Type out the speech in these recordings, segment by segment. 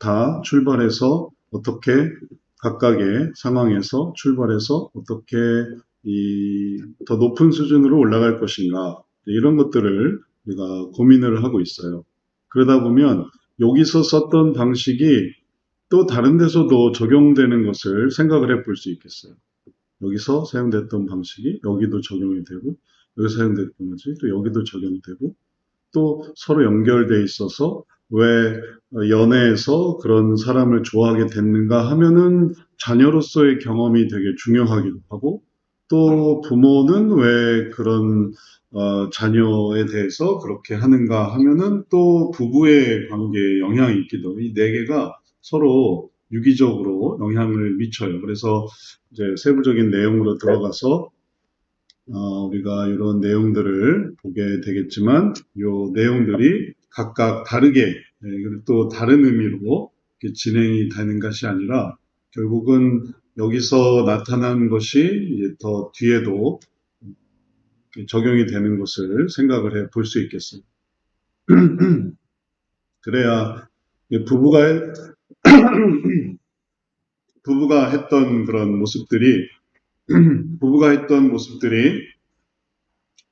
다 출발해서 어떻게 각각의 상황에서 출발해서 어떻게 더 높은 수준으로 올라갈 것인가 이런 것들을 우리가 고민을 하고 있어요. 그러다 보면 여기서 썼던 방식이 또 다른 데서도 적용되는 것을 생각을 해볼 수 있겠어요. 여기서 사용됐던 방식이 여기도 적용이 되고 여기서 사용됐던 것이 또 여기도 적용이 되고 또 서로 연결돼 있어서 왜 연애에서 그런 사람을 좋아하게 됐는가 하면은 자녀로서의 경험이 되게 중요하기도 하고 또 부모는 왜 그런 자녀에 대해서 그렇게 하는가 하면은 또 부부의 관계에 영향이 있기도 이 네 개가 서로 유기적으로 영향을 미쳐요. 그래서 이제 세부적인 내용으로 들어가서 우리가 이런 내용들을 보게 되겠지만, 이 내용들이 각각 다르게, 그리고 또 다른 의미로 이렇게 진행이 되는 것이 아니라, 결국은 여기서 나타난 것이 이제 더 뒤에도 적용이 되는 것을 생각을 해 볼 수 있겠어요. 그래야 부부가 했던 그런 모습들이, 부부가 했던 모습들이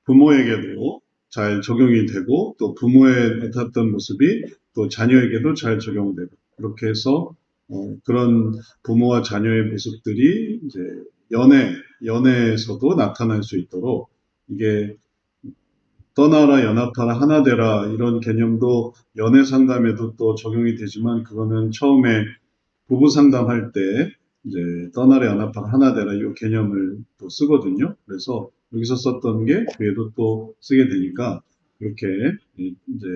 부모에게도 잘 적용이 되고 또 부모의 맡았던 모습이 또 자녀에게도 잘 적용되고 그렇게 해서 그런 부모와 자녀의 모습들이 이제 연애에서도 나타날 수 있도록 이게 떠나라 연합하라 하나 되라 이런 개념도 연애 상담에도 또 적용이 되지만 그거는 처음에 부부 상담할 때 이제 떠나라 연합하라 하나 되라 이 개념을 또 쓰거든요. 그래서 여기서 썼던 게 뒤에도 또 쓰게 되니까 이렇게 이제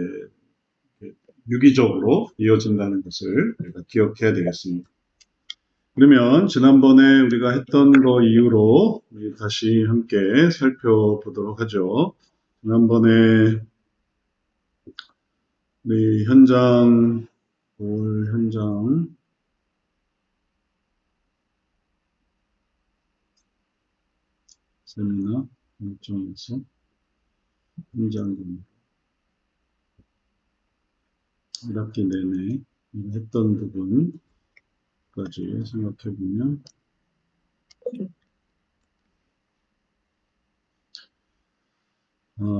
유기적으로 이어진다는 것을 우리가 기억해야 되겠습니다. 그러면 지난번에 우리가 했던 거 이후로 우리 다시 함께 살펴보도록 하죠. 지난번에 우리 올 현장 세미나 일정에서 현장 1학기 내내 했던 부분까지 생각해 보면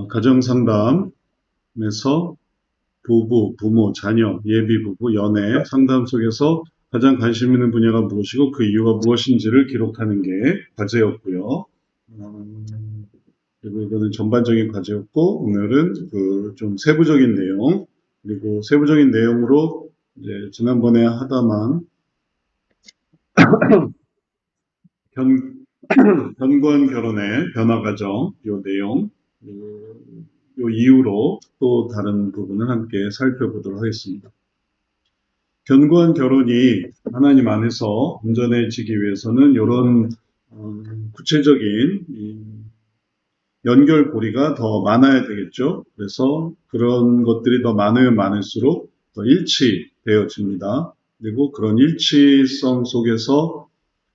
가정상담에서 부부, 부모, 자녀, 예비부부, 연애, 상담 속에서 가장 관심 있는 분야가 무엇이고 그 이유가 무엇인지를 기록하는 게 과제였고요. 그리고 이거는 전반적인 과제였고 오늘은 그 좀 세부적인 내용 그리고 세부적인 내용으로 이제 지난번에 하다만 견고한 결혼의 변화 과정 요 내용 요 이후로 또 다른 부분을 함께 살펴보도록 하겠습니다. 견고한 결혼이 하나님 안에서 온전해지기 위해서는 이런 구체적인 연결고리가 더 많아야 되겠죠. 그래서 그런 것들이 더 많으면 많을수록 더 일치되어집니다. 그리고 그런 일치성 속에서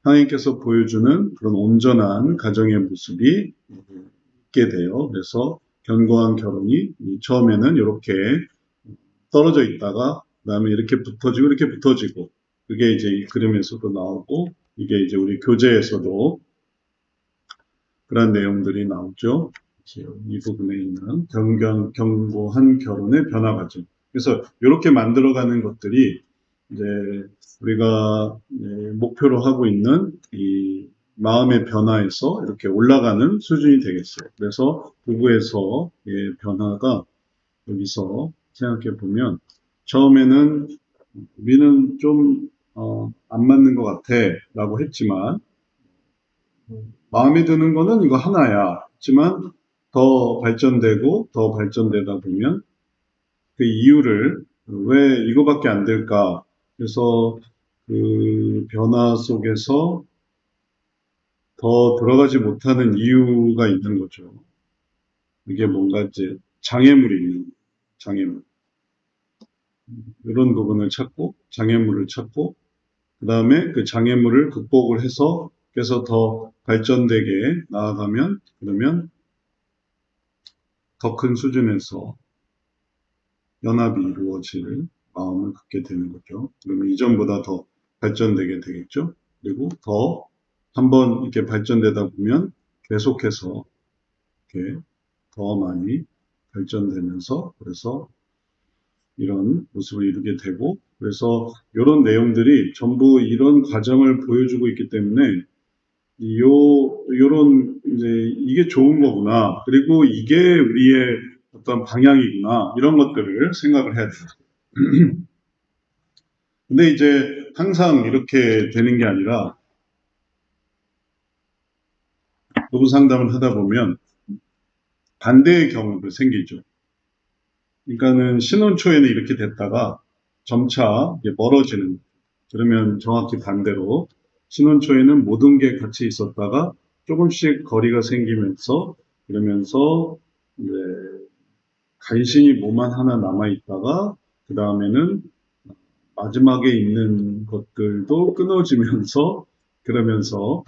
하나님께서 보여주는 그런 온전한 가정의 모습이 있게 돼요. 그래서 견고한 결혼이 처음에는 이렇게 떨어져 있다가 그다음에 이렇게 붙어지고 이렇게 붙어지고 그게 이제 이 그림에서도 나오고 이게 이제 우리 교재에서도 그런 내용들이 나오죠. 이 부분에 있는 견고한 결혼의 변화 과정. 그래서 이렇게 만들어가는 것들이 이제 우리가 목표로 하고 있는 이 마음의 변화에서 이렇게 올라가는 수준이 되겠어요. 그래서 부부에서의 변화가 여기서 생각해 보면 처음에는 우리는 좀 안 맞는 것 같아 라고 했지만 마음에 드는 거는 이거 하나야. 하지만 더 발전되고 더 발전되다 보면 그 이유를 왜 이거밖에 안 될까? 그래서 그 변화 속에서 더 들어가지 못하는 이유가 있는 거죠. 이게 뭔가 이제 장애물이 있는 장애물. 이런 부분을 찾고 장애물을 찾고 그 다음에 그 장애물을 극복을 해서 그래서 더 발전되게 나아가면 그러면 더 큰 수준에서 연합이 이루어질 마음을 갖게 되는 거죠. 그러면 이전보다 더 발전되게 되겠죠. 그리고 더 한번 이렇게 발전되다 보면 계속해서 이렇게 더 많이 발전되면서 그래서 이런 모습을 이루게 되고 그래서 이런 내용들이 전부 이런 과정을 보여주고 있기 때문에 요런 이제 이게 좋은 거구나. 그리고 이게 우리의 어떤 방향이구나. 이런 것들을 생각을 해야 돼요. 근데 이제 항상 이렇게 되는 게 아니라 부부 상담을 하다 보면 반대의 경우도 생기죠. 그러니까는 신혼 초에는 이렇게 됐다가 점차 이게 멀어지는. 그러면 정확히 반대로 신혼 초에는 모든 게 같이 있었다가 조금씩 거리가 생기면서 그러면서 이제 간신히 뭐만 하나 남아 있다가 그 다음에는 마지막에 있는 것들도 끊어지면서 그러면서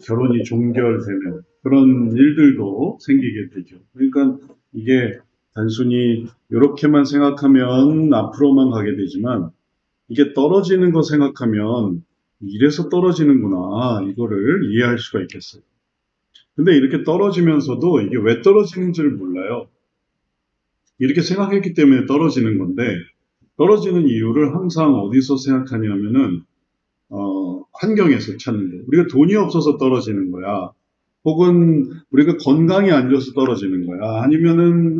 결혼이 종결되는 그런 일들도 생기게 되죠. 그러니까 이게 단순히 이렇게만 생각하면 앞으로만 가게 되지만 이게 떨어지는 거 생각하면 이래서 떨어지는구나 이거를 이해할 수가 있겠어요. 근데 이렇게 떨어지면서도 이게 왜 떨어지는지를 몰라요. 이렇게 생각했기 때문에 떨어지는 건데 떨어지는 이유를 항상 어디서 생각하냐면은 환경에서 찾는 거예요. 우리가 돈이 없어서 떨어지는 거야. 혹은 우리가 건강이 안 좋아서 떨어지는 거야. 아니면은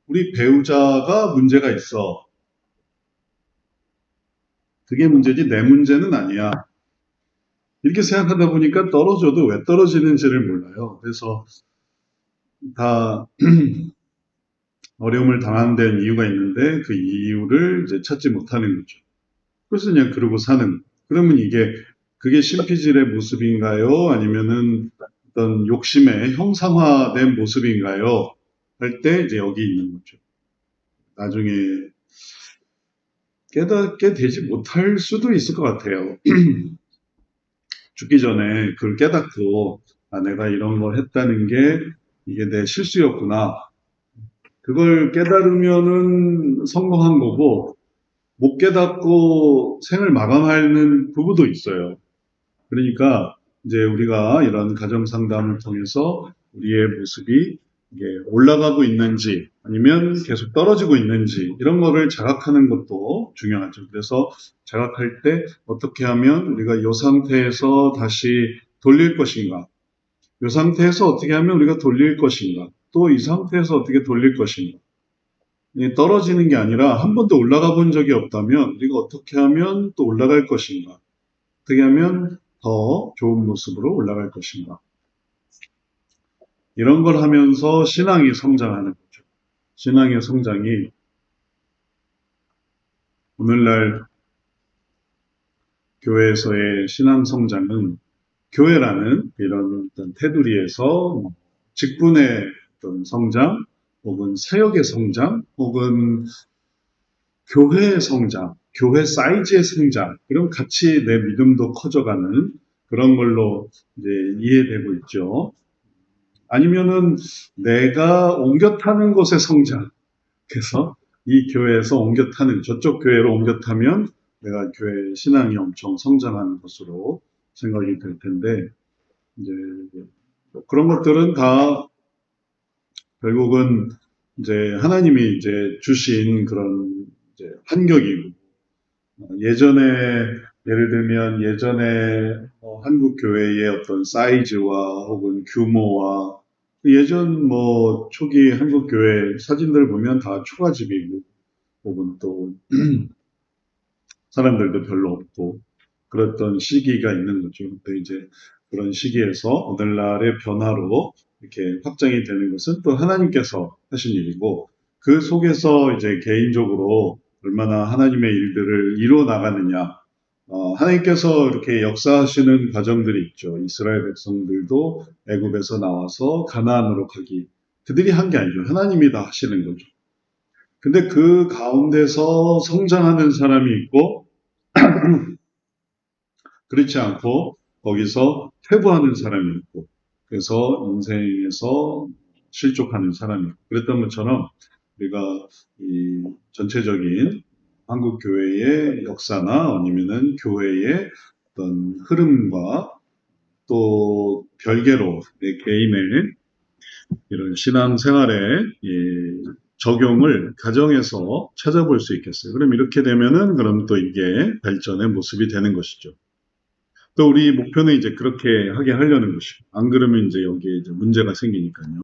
우리 배우자가 문제가 있어. 그게 문제지 내 문제는 아니야. 이렇게 생각하다 보니까 떨어져도 왜 떨어지는지를 몰라요. 그래서 다 어려움을 당한 데는 이유가 있는데 그 이유를 이제 찾지 못하는 거죠. 그래서 그냥 그러고 사는. 그러면 그게 신피질의 모습인가요? 아니면은 어떤 욕심의 형상화된 모습인가요? 할 때 이제 여기 있는 거죠. 나중에 깨닫게 되지 못할 수도 있을 것 같아요. 죽기 전에 그걸 깨닫고, 아, 내가 이런 걸 했다는 게 이게 내 실수였구나. 그걸 깨달으면은 성공한 거고, 못 깨닫고 생을 마감하는 부부도 있어요. 그러니까 이제 우리가 이런 가정 상담을 통해서 우리의 모습이 이게 올라가고 있는지 아니면 계속 떨어지고 있는지 이런 거를 자각하는 것도 중요하죠. 그래서 자각할 때 어떻게 하면 우리가 이 상태에서 다시 돌릴 것인가, 이 상태에서 어떻게 하면 우리가 돌릴 것인가, 또 이 상태에서 어떻게 돌릴 것인가. 떨어지는 게 아니라 한 번도 올라가 본 적이 없다면 우리가 어떻게 하면 또 올라갈 것인가, 어떻게 하면 더 좋은 모습으로 올라갈 것인가. 이런 걸 하면서 신앙이 성장하는 거죠. 신앙의 성장이 오늘날 교회에서의 신앙 성장은 교회라는 이런 어떤 테두리에서 직분의 어떤 성장, 혹은 사역의 성장, 혹은 교회의 성장, 교회 사이즈의 성장, 그럼 같이 내 믿음도 커져가는 그런 걸로 이제 이해되고 있죠. 아니면은 내가 옮겨 타는 곳의 성장. 그래서 이 교회에서 옮겨 타는, 저쪽 교회로 옮겨 타면 내가 교회 신앙이 엄청 성장하는 것으로 생각이 될 텐데, 이제 그런 것들은 다 결국은 이제 하나님이 이제 주신 그런 이제 환경이고, 예전에 예를 들면 예전에 한국 교회의 어떤 사이즈와 혹은 규모와 예전 뭐 초기 한국 교회 사진들 보면 다 초가집이고 혹은 또 사람들도 별로 없고 그랬던 시기가 있는 거죠. 근데 이제 그런 시기에서 오늘날의 변화로 이렇게 확장이 되는 것은 또 하나님께서 하신 일이고 그 속에서 이제 개인적으로 얼마나 하나님의 일들을 이루어 나가느냐. 하나님께서 이렇게 역사하시는 과정들이 있죠. 이스라엘 백성들도 애굽에서 나와서 가나안으로 가기. 그들이 한 게 아니죠. 하나님이 다 하시는 거죠. 근데 그 가운데서 성장하는 사람이 있고 그렇지 않고 거기서 퇴보하는 사람이 있고 그래서 인생에서 실족하는 사람이 있고 그랬던 것처럼 우리가 이 전체적인 한국 교회의 역사나 아니면은 교회의 어떤 흐름과 또 별개로 내 개인의 이런 신앙생활의 적용을 가정에서 찾아볼 수 있겠어요. 그럼 이렇게 되면은 그럼 또 이게 발전의 모습이 되는 것이죠. 또 우리 목표는 이제 그렇게 하게 하려는 것이고, 안 그러면 이제 여기에 이제 문제가 생기니까요.